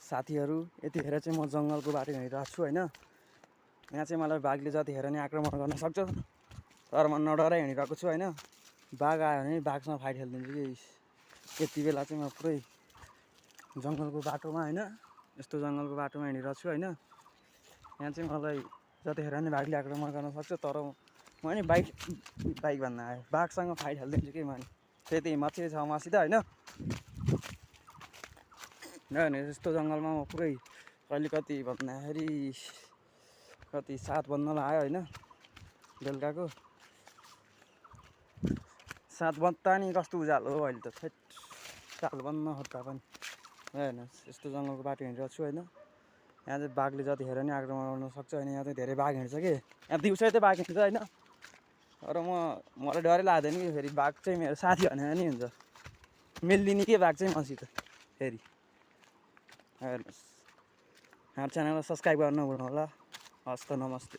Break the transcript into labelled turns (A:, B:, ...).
A: साथीहरू, यतिखेर चाहिँ म जङ्गलको बाटो हिँडिरहेको छु होइन। यहाँ चाहिँ मलाई बाघले जतिखेर नि आक्रमण गर्न सक्छ, तर म नडराइ हिँडिरहेको छु होइन। बाघ आयो भने बाघसँग फाइट खेलिदिन्छु कि। यति बेला चाहिँ म पुरै जङ्गलको बाटोमा होइन, यस्तो जङ्गलको बाटोमा हिँडिरहेको छु होइन। यहाँ चाहिँ मलाई जतिखेर नि बाघले आक्रमण गर्न सक्छ, तर म नि बाइक भन्न आयो, बाघसँग फाइट खेलिदिन्छु कि म नि। त्यति हिम्मत चाहिँ छ मसित होइन। किनभने यस्तो जङ्गलमा म पुरै कहिले कति भन्दाखेरि कति 7 बज्न आयो होइन, बेलुकाको 7 बज्दा नि कस्तो उज्यालो हो अहिले त। 7 बज्न खोज्दा पनि होइन, यस्तो जङ्गलको बाटो हिँडिरहेको छु होइन। यहाँ चाहिँ बाघले जतिखेर नि आक्रमण गर्न सक्छ होइन। यहाँ चाहिँ धेरै बाघ हिँड्छ कि, यहाँ दिउँसै चाहिँ बाघ हिँड्छ होइन। तर मलाई डरै लाग्दैन कि, फेरि बाघ चाहिँ मेरो साथी भनेर नि हुन्छ, मिल्दिने के बाघ चाहिँ मसित फेरि। हेर्नुहोस्, हाम्रो च्यानललाई सब्सक्राइब गर्न नभुल्नु होला। हस् त, नमस्ते।